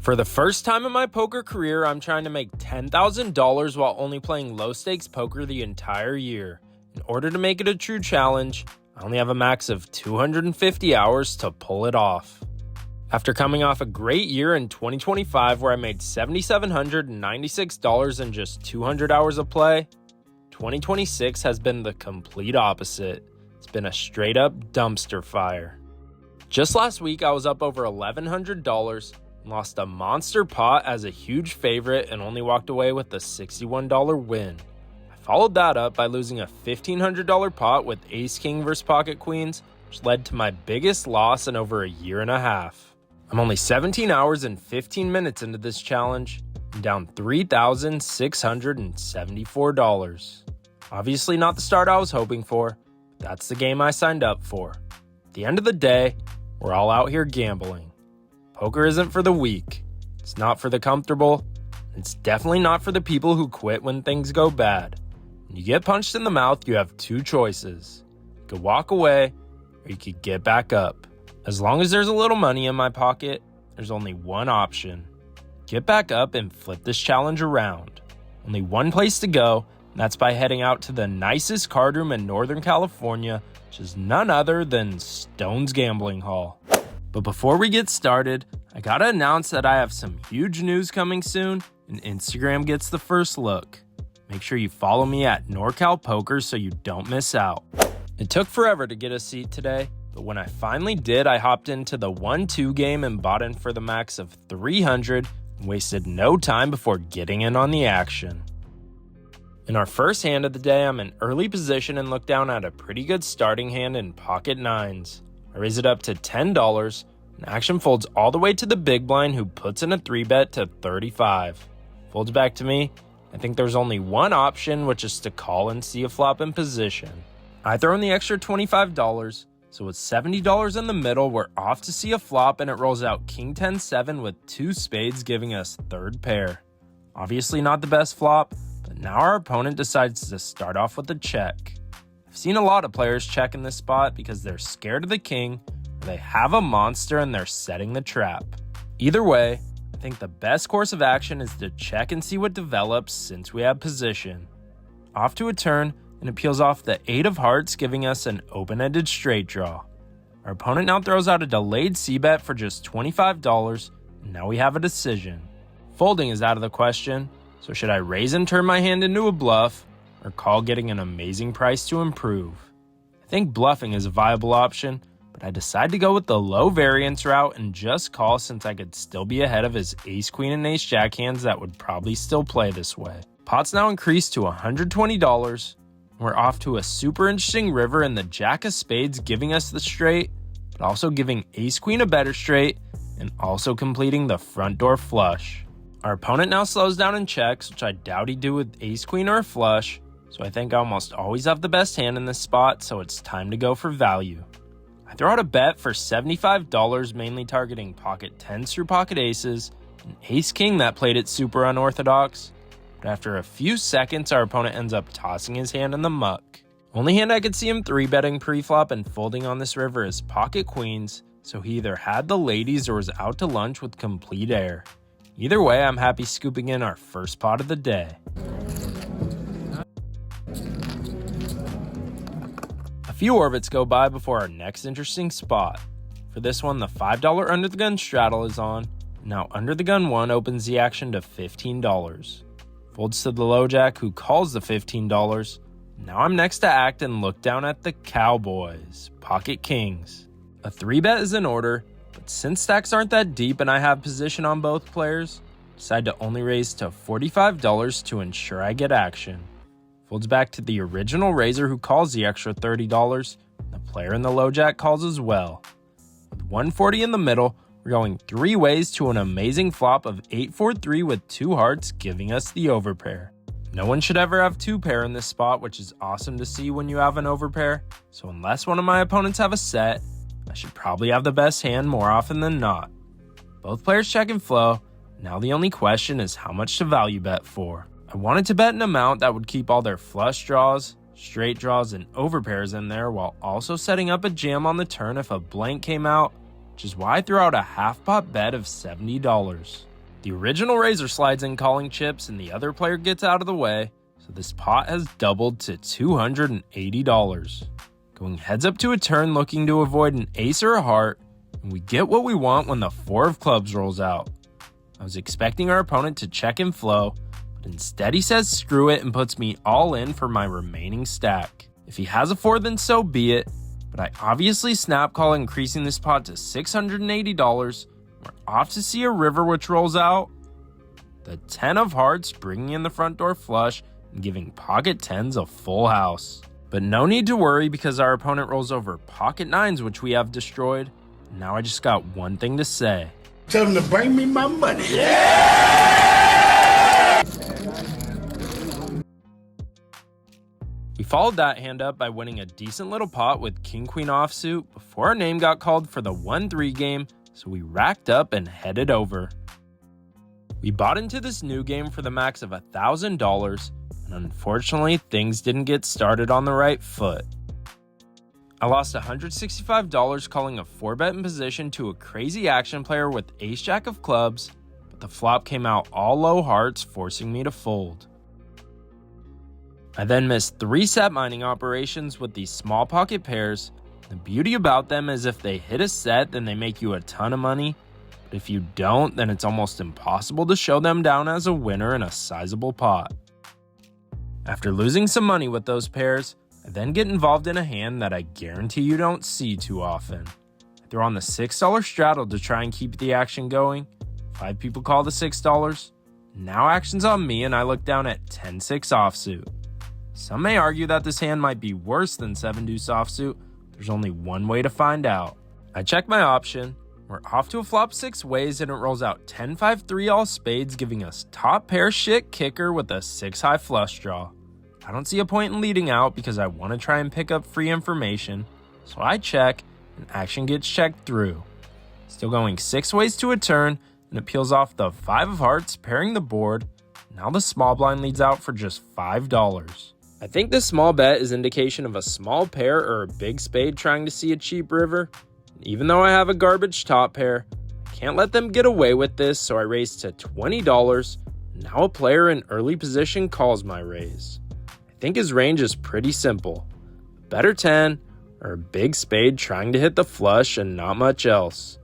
For the first time in my poker career, I'm trying to make $10,000 while only playing low-stakes poker the entire year. In order to make it a true challenge, I only have a max of 250 hours to pull it off. After coming off a great year in 2025 where I made $7,796 in just 200 hours of play, 2026 has been the complete opposite. It's been a straight-up dumpster fire. Just last week, I was up over $1,100 and lost a monster pot as a huge favorite and only walked away with a $61 win. I followed that up by losing a $1,500 pot with ace-king versus pocket queens, which led to my biggest loss in over a year and a half. I'm only 17 hours and 15 minutes into this challenge and down $3,674. Obviously not the start I was hoping for, but that's the game I signed up for. At the end of the day, we're all out here gambling. Poker isn't for the weak. It's not for the comfortable. And it's definitely not for the people who quit when things go bad. When you get punched in the mouth, you have two choices. You could walk away or you could get back up. As long as there's a little money in my pocket, there's only one option. Get back up and flip this challenge around. Only one place to go, and that's by heading out to the nicest card room in Northern California, which is none other than Stone's Gambling Hall. But before we get started, I gotta announce that I have some huge news coming soon, and Instagram gets the first look. Make sure you follow me at NorCal Poker so you don't miss out. It took forever to get a seat today, but when I finally did, I hopped into the 1-2 game and bought in for the max of $300 and wasted no time before getting in on the action. In our first hand of the day, I'm in early position and look down at a pretty good starting hand in pocket nines. I raise it up to $10, and action folds all the way to the big blind who puts in a 3-bet to $35. Folds back to me. I think there's only one option, which is to call and see a flop in position. I throw in the extra $25. So with $70 in the middle, we're off to see a flop and it rolls out King 10-7 with two spades giving us third pair. Obviously not the best flop, but now our opponent decides to start off with a check. I've seen a lot of players check in this spot because they're scared of the king, or they have a monster and they're setting the trap. Either way, I think the best course of action is to check and see what develops since we have position. Off to a turn, and it peels off the 8 of hearts, giving us an open-ended straight draw. Our opponent now throws out a delayed c-bet for just $25, and now we have a decision. Folding is out of the question, so should I raise and turn my hand into a bluff, or call getting an amazing price to improve? I think bluffing is a viable option, but I decide to go with the low variance route and just call since I could still be ahead of his ace-queen and ace-jack hands that would probably still play this way. Pot's now increased to $120, we're off to a super interesting river and the jack of spades giving us the straight, but also giving ace-queen a better straight, and also completing the front door flush. Our opponent now slows down and checks, which I doubt he'd do with ace-queen or a flush, so I think I almost always have the best hand in this spot, so it's time to go for value. I throw out a bet for $75, mainly targeting pocket 10s through pocket aces, and ace-king that played it super unorthodox. But after a few seconds, our opponent ends up tossing his hand in the muck. Only hand I could see him 3-betting pre-flop and folding on this river is pocket queens, so he either had the ladies or was out to lunch with complete air. Either way, I'm happy scooping in our first pot of the day. A few orbits go by before our next interesting spot. For this one, the $5 under the gun straddle is on. Now under the gun 1 opens the action to $15. Folds to the low jack who calls the $15. Now I'm next to act and look down at the cowboys, pocket kings. A 3-bet is in order, but since stacks aren't that deep and I have position on both players, decide to only raise to $45 to ensure I get action. Folds back to the original raiser who calls the extra $30. The player in the low jack calls as well. With 140 in the middle, we're going 3 ways to an amazing flop of 8-4-3 with 2 hearts, giving us the overpair. No one should ever have 2-pair in this spot, which is awesome to see when you have an overpair, so unless one of my opponents have a set, I should probably have the best hand more often than not. Both players check and flow, now the only question is how much to value bet for. I wanted to bet an amount that would keep all their flush draws, straight draws, and overpairs in there while also setting up a jam on the turn if a blank came out, which is why I threw out a half pot bet of $70. The original razor slides in calling chips and the other player gets out of the way, so this pot has doubled to $280. Going heads up to a turn looking to avoid an ace or a heart, and we get what we want when the 4 of clubs rolls out. I was expecting our opponent to check and flow, but instead he says screw it and puts me all in for my remaining stack. If he has a 4, then so be it, but I obviously snap call, increasing this pot to $680. We're off to see a river which rolls out. The 10 of hearts, bringing in the front door flush and giving pocket 10s a full house. But no need to worry because our opponent rolls over pocket 9s, which we have destroyed. Now I just got one thing to say. Tell them to bring me my money. Yeah! We followed that hand up by winning a decent little pot with king-queen offsuit before our name got called for the 1-3 game, so we racked up and headed over. We bought into this new game for the max of $1,000, and unfortunately things didn't get started on the right foot. I lost $165 calling a 4-bet in position to a crazy action player with ace-jack of clubs, but the flop came out all low hearts, forcing me to fold. I then missed 3 set mining operations with these small pocket pairs. The beauty about them is if they hit a set, then they make you a ton of money, but if you don't, then it's almost impossible to show them down as a winner in a sizable pot. After losing some money with those pairs, I then get involved in a hand that I guarantee you don't see too often. I throw on the $6 straddle to try and keep the action going. 5 people call the $6. Now action's on me and I look down at 10-6 offsuit. Some may argue that this hand might be worse than 7-deuce offsuit. There's only one way to find out. I check my option. We're off to a flop 6 ways and it rolls out 10-5-3 all spades, giving us top pair shit kicker with a 6-high flush draw. I don't see a point in leading out because I want to try and pick up free information, so I check and action gets checked through. Still going 6 ways to a turn, and it peels off the 5 of hearts, pairing the board. Now the small blind leads out for just $5. I think this small bet is indication of a small pair or a big spade trying to see a cheap river. And even though I have a garbage top pair, I can't let them get away with this, so I raise to $20. Now a player in early position calls my raise. I think his range is pretty simple. A better 10 or a big spade trying to hit the flush and not much else.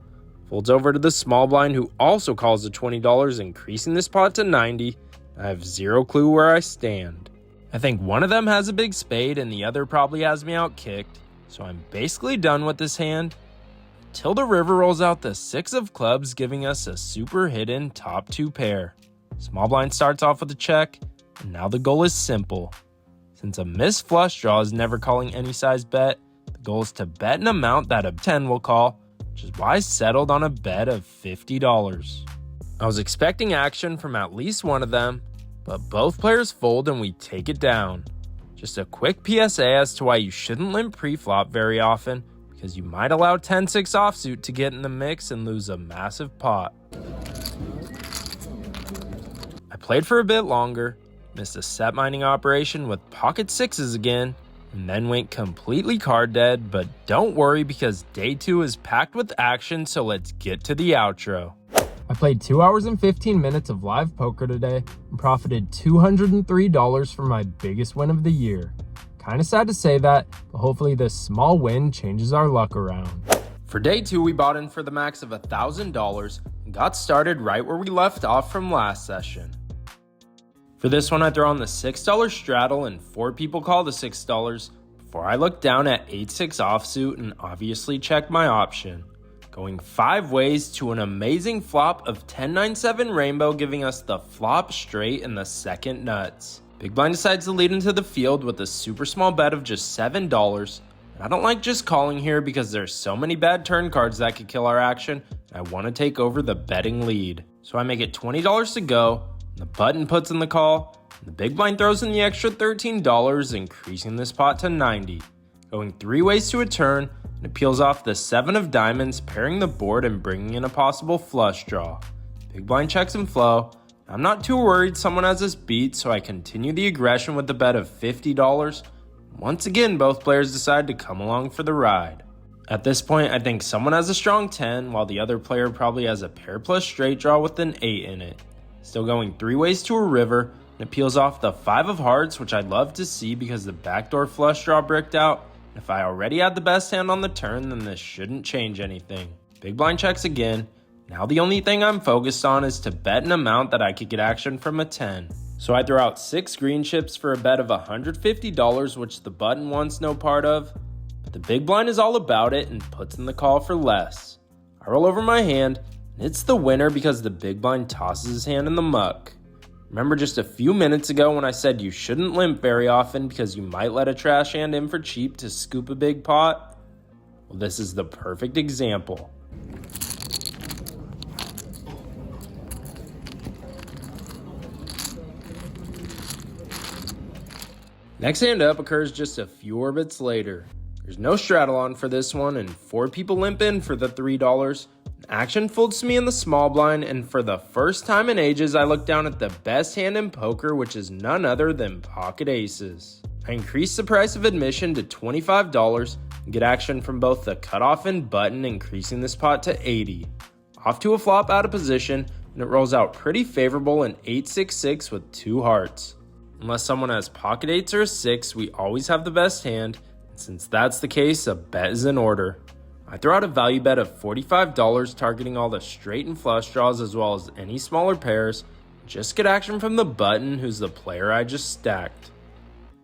Folds over to the small blind who also calls the $20, increasing this pot to $90. I have zero clue where I stand. I think one of them has a big spade and the other probably has me out kicked, so I'm basically done with this hand. Until the river rolls out the 6 of clubs, giving us a super hidden top 2 pair. Small blind starts off with a check, and now the goal is simple. Since a missed flush draw is never calling any size bet, the goal is to bet an amount that a 10 will call, which is why I settled on a bet of $50. I was expecting action from at least one of them, but both players fold and we take it down. Just a quick PSA as to why you shouldn't limp pre-flop very often, because you might allow 10-6 offsuit to get in the mix and lose a massive pot. I played for a bit longer, missed a set mining operation with pocket 6s again, and then went completely card dead, but don't worry because day 2 is packed with action, so let's get to the outro. I played 2 hours and 15 minutes of live poker today and profited $203 for my biggest win of the year. Kinda sad to say that, but hopefully this small win changes our luck around. For day 2, we bought in for the max of $1,000 and got started right where we left off from last session. For this one, I throw on the $6 straddle and 4 people call the $6 before I look down at 8-6 offsuit and obviously check my option. Going 5 ways to an amazing flop of 10-9-7 rainbow, giving us the flop straight and the second nuts. Big blind decides to lead into the field with a super small bet of just $7. And I don't like just calling here because there's so many bad turn cards that could kill our action, and I want to take over the betting lead. So I make it $20 to go. The button puts in the call, and the big blind throws in the extra $13, increasing this pot to $90. Going 3 ways to a turn, and it peels off the 7 of diamonds, pairing the board and bringing in a possible flush draw. Big blind checks and flow. I'm not too worried someone has this beat, so I continue the aggression with the bet of $50. Once again, both players decide to come along for the ride. At this point, I think someone has a strong 10, while the other player probably has a pair plus straight draw with an 8 in it. Still going 3 ways to a river, and it peels off the 5 of hearts, which I'd love to see because the backdoor flush draw bricked out. If I already had the best hand on the turn, then this shouldn't change anything. Big blind checks again. Now the only thing I'm focused on is to bet an amount that I could get action from a 10. So I throw out 6 green chips for a bet of $150, which the button wants no part of. But the big blind is all about it and puts in the call for less. I roll over my hand, and it's the winner because the big blind tosses his hand in the muck. Remember just a few minutes ago when I said you shouldn't limp very often because you might let a trash hand in for cheap to scoop a big pot? Well, this is the perfect example. Next hand up occurs just a few orbits later. There's no straddle on for this one, and 4 people limp in for the $3. Action folds to me in the small blind, and for the first time in ages, I look down at the best hand in poker, which is none other than pocket aces. I increase the price of admission to $25 and get action from both the cutoff and button, increasing this pot to $80. Off to a flop out of position, and it rolls out pretty favorable in 8-6-6 with 2 hearts. Unless someone has pocket 8s or a 6, we always have the best hand, and since that's the case, a bet is in order. I throw out a value bet of $45 targeting all the straight and flush draws as well as any smaller pairs. Just get action from the button, who's the player I just stacked.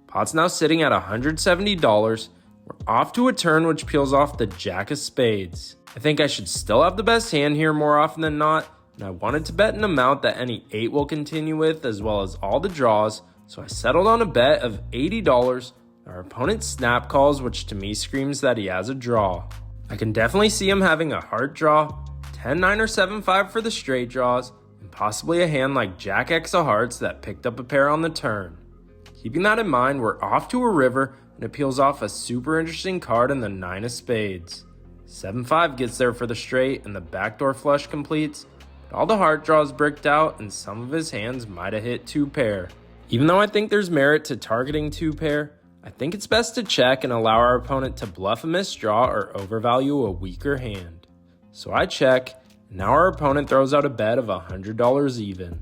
Pot's now sitting at $170. We're off to a turn which peels off the jack of spades. I think I should still have the best hand here more often than not, and I wanted to bet an amount that any 8 will continue with as well as all the draws, so I settled on a bet of $80. Our opponent snap calls, which to me screams that he has a draw. I can definitely see him having a heart draw, 10-9 or 7-5 for the straight draws, and possibly a hand like Jack X of hearts that picked up a pair on the turn. Keeping that in mind, we're off to a river, and it peels off a super interesting card in the 9 of spades. 7-5 gets there for the straight, and the backdoor flush completes, but all the heart draws bricked out, and some of his hands might have hit 2 pair. Even though I think there's merit to targeting 2 pair, I think it's best to check and allow our opponent to bluff a missed draw or overvalue a weaker hand. So I check, and now our opponent throws out a bet of $100 even.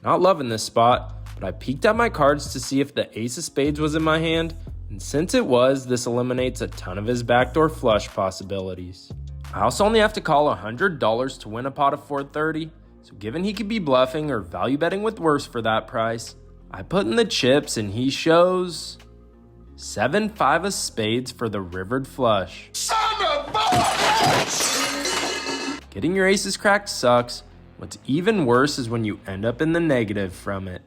Not loving this spot, but I peeked at my cards to see if the ace of spades was in my hand, and since it was, this eliminates a ton of his backdoor flush possibilities. I also only have to call $100 to win a pot of $430, so given he could be bluffing or value betting with worse for that price, I put in the chips and he shows 7-5 of spades for the rivered flush. Son of a bitch! Getting your aces cracked sucks. What's even worse is when you end up in the negative from it.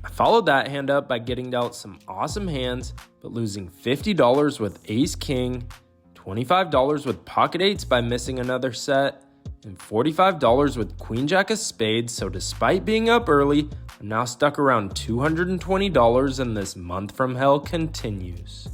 I followed that hand up by getting dealt some awesome hands, but losing $50 with ace king, $25 with pocket 8s by missing another set, and $45 with queen jack of spades, so despite being up early, I'm now stuck around $220 and this month from hell continues.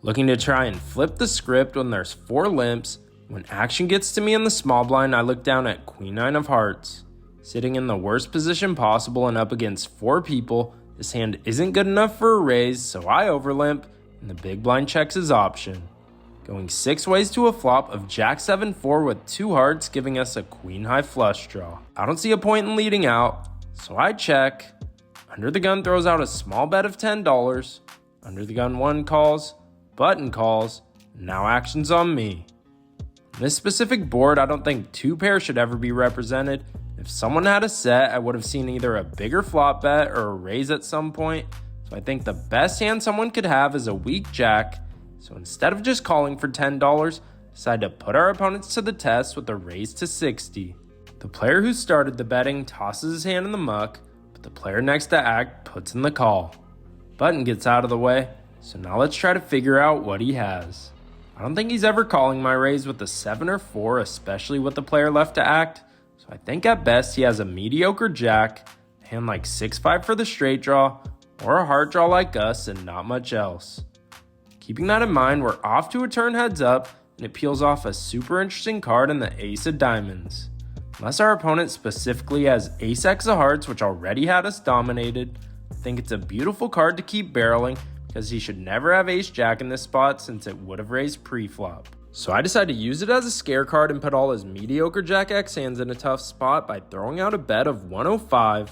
Looking to try and flip the script when there's 4 limps, when action gets to me in the small blind, I look down at queen 9 of hearts. Sitting in the worst position possible and up against 4 people, this hand isn't good enough for a raise, so I overlimp, and the big blind checks his option. Going 6 ways to a flop of jack 7-4 with 2 hearts, giving us a queen high flush draw. I don't see a point in leading out, so I check. Under the gun throws out a small bet of $10. Under the gun 1 calls, button calls, and now action's on me. On this specific board, I don't think 2 pairs should ever be represented. If someone had a set, I would have seen either a bigger flop bet or a raise at some point, so I think the best hand someone could have is a weak jack. So instead of just calling for $10, decide to put our opponents to the test with a raise to $60. The player who started the betting tosses his hand in the muck, but the player next to act puts in the call. Button gets out of the way, so now let's try to figure out what he has. I don't think he's ever calling my raise with a 7 or 4, especially with the player left to act, so I think at best he has a mediocre jack, a hand like 6-5 for the straight draw, or a heart draw like us and not much else. Keeping that in mind, we're off to a turn heads up, and it peels off a super interesting card in the ace of diamonds. Unless our opponent specifically has ace X of hearts, which already had us dominated, I think it's a beautiful card to keep barreling because he should never have ace-jack in this spot since it would have raised pre-flop. So I decided to use it as a scare card and put all his mediocre jack-x hands in a tough spot by throwing out a bet of 105.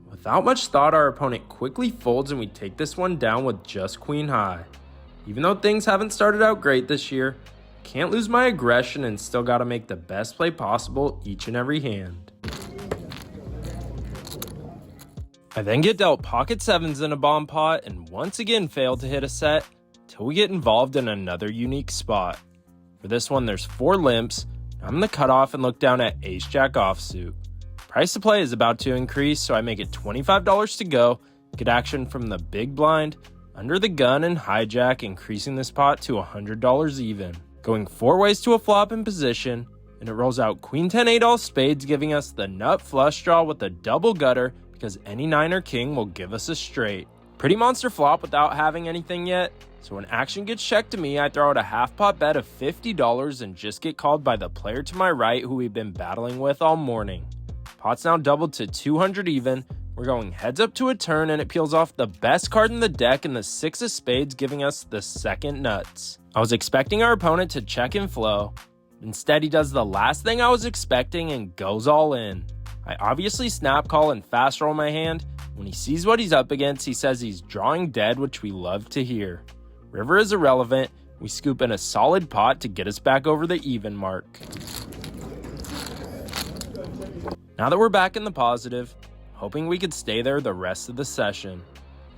Without much thought, our opponent quickly folds and we take this one down with just queen high. Even though things haven't started out great this year, can't lose my aggression and still gotta make the best play possible each and every hand. I then get dealt pocket sevens in a bomb pot and once again fail to hit a set till we get involved in another unique spot. For this one, there's 4 limps. I'm in the cutoff and look down at ace-jack offsuit. Price to play is about to increase, so I make it $25 to go, get action from the big blind, under the gun, and hijack, increasing this pot to $100 even. Going 4 ways to a flop in position, and it rolls out queen 10 8 all spades, giving us the nut flush draw with a double gutter because any 9 or king will give us a straight. Pretty monster flop without having anything yet. So when action gets checked to me, I throw out a half pot bet of $50 and just get called by the player to my right who we've been battling with all morning. Pot's now doubled to 200 even. We're going heads up to a turn and it peels off the best card in the deck in the 6 of spades, giving us the second nuts. I was expecting our opponent to check and flow. Instead, he does the last thing I was expecting and goes all in. I obviously snap call and fast roll my hand. When he sees what he's up against, he says he's drawing dead, which we love to hear. River is irrelevant. We scoop in a solid pot to get us back over the even mark. Now that we're back in the positive, hoping we could stay there the rest of the session.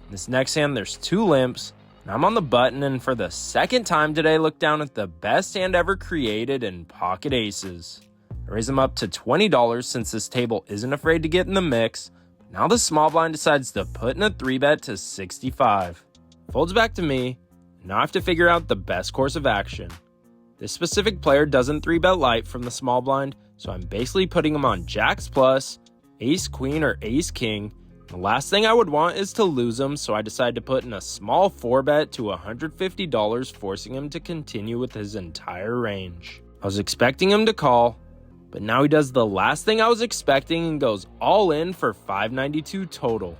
In this next hand, there's 2 limps, and I'm on the button, and for the second time today, look down at the best hand ever created in pocket aces. I raise them up to $20 since this table isn't afraid to get in the mix. Now the small blind decides to put in a 3-bet to 65. Folds back to me. Now I have to figure out the best course of action. This specific player doesn't 3-bet light from the small blind, so I'm basically putting him on jacks plus, ace queen or ace king. The last thing I would want is to lose him, so I decided to put in a small 4-bet to $150, forcing him to continue with his entire range. I was expecting him to call, but now he does the last thing I was expecting and goes all in for $592 total.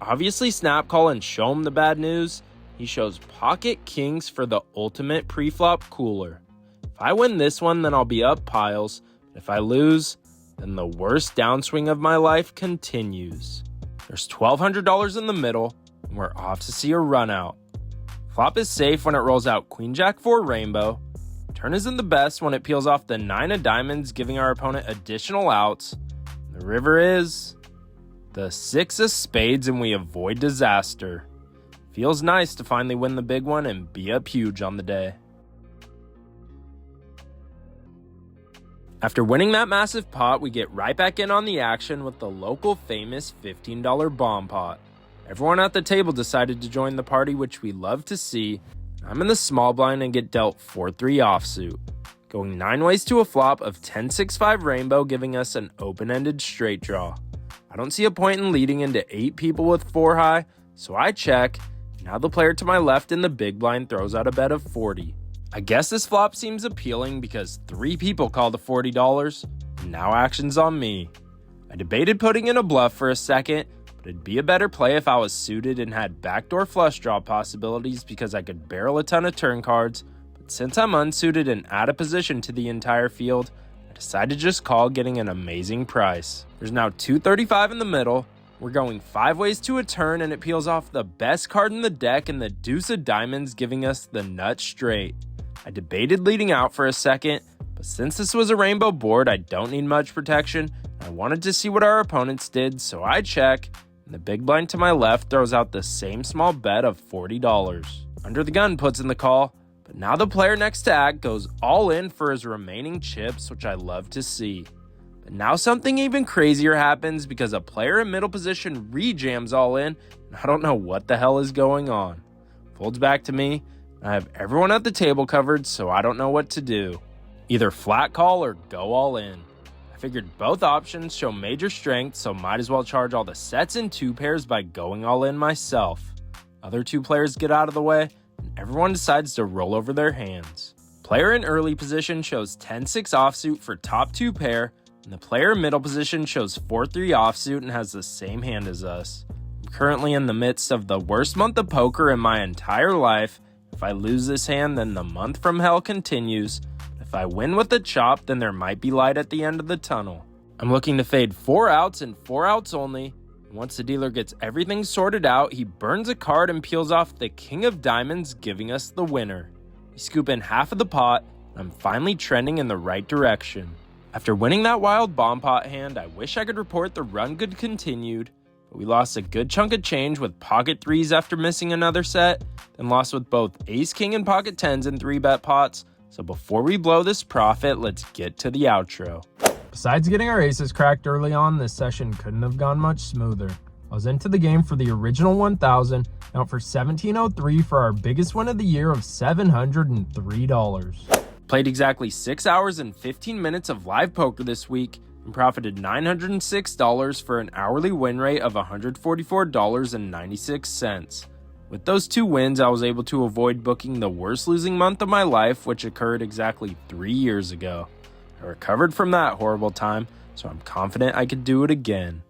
I obviously snap call and show him the bad news. He shows pocket kings for the ultimate pre-flop cooler. If I win this one, then I'll be up piles. But if I lose, then the worst downswing of my life continues. There's $1,200 in the middle, and we're off to see a run out. Flop is safe when it rolls out queen jack 4 rainbow. Turn isn't the best when it peels off the 9 of diamonds, giving our opponent additional outs. The river is the 6 of spades, and we avoid disaster. Feels nice to finally win the big one and be up huge on the day. After winning that massive pot, we get right back in on the action with the local famous $15 bomb pot. Everyone at the table decided to join the party, which we love to see. I'm in the small blind and get dealt 4-3 offsuit, going 9 ways to a flop of 10-6-5 rainbow, giving us an open-ended straight draw. I don't see a point in leading into 8 people with 4 high, so I check. Now the player to my left in the big blind throws out a bet of 40. I guess this flop seems appealing because 3 people called the $40, and now action's on me. I debated putting in a bluff for a second, but it'd be a better play if I was suited and had backdoor flush draw possibilities because I could barrel a ton of turn cards, but since I'm unsuited and out of position to the entire field, I decided to just call, getting an amazing price. There's now $235 in the middle. We're going 5 ways to a turn, and it peels off the best card in the deck and the deuce of diamonds, giving us the nut straight. I debated leading out for a second, but since this was a rainbow board, I don't need much protection. I wanted to see what our opponents did, so I check, and the big blind to my left throws out the same small bet of $40. Under the gun puts in the call, but now the player next to act goes all in for his remaining chips, which I love to see. But now something even crazier happens because a player in middle position rejams all in, and I don't know what the hell is going on. Folds back to me, and I have everyone at the table covered, so I don't know what to do. Either flat call or go all in. I figured both options show major strength, so might as well charge all the sets in 2 pairs by going all in myself. Other 2 players get out of the way, and everyone decides to roll over their hands. Player in early position shows 10-6 offsuit for top 2 pair, and the player in middle position shows 4-3 offsuit and has the same hand as us. I'm currently in the midst of the worst month of poker in my entire life. If I lose this hand, then the month from hell continues. If I win with a chop, then there might be light at the end of the tunnel. I'm looking to fade 4 outs and 4 outs only. Once the dealer gets everything sorted out, he burns a card and peels off the King of Diamonds, giving us the winner. We scoop in half of the pot, and I'm finally trending in the right direction. After winning that wild bomb pot hand, I wish I could report the run good continued, but we lost a good chunk of change with pocket threes after missing another set, then lost with both ace king and pocket tens in 3-bet pots. So before we blow this profit, let's get to the outro. Besides getting our aces cracked early on, this session couldn't have gone much smoother. I was into the game for the original 1000, out for 1703 for our biggest win of the year of $703. Played exactly 6 hours and 15 minutes of live poker this week and profited $906 for an hourly win rate of $144.96. With those 2 wins, I was able to avoid booking the worst losing month of my life, which occurred exactly 3 years ago. I recovered from that horrible time, so I'm confident I could do it again.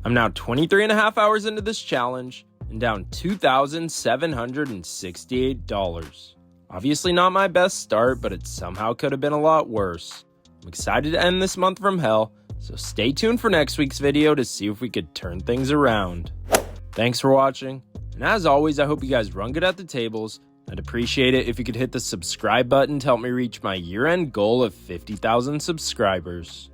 I'm now 23.5 hours into this challenge and down $2,768. Obviously not my best start, but it somehow could have been a lot worse. I'm excited to end this month from hell, so stay tuned for next week's video to see if we could turn things around. Thanks for watching, and as always, I hope you guys run good at the tables. I'd appreciate it if you could hit the subscribe button to help me reach my year-end goal of 50,000 subscribers.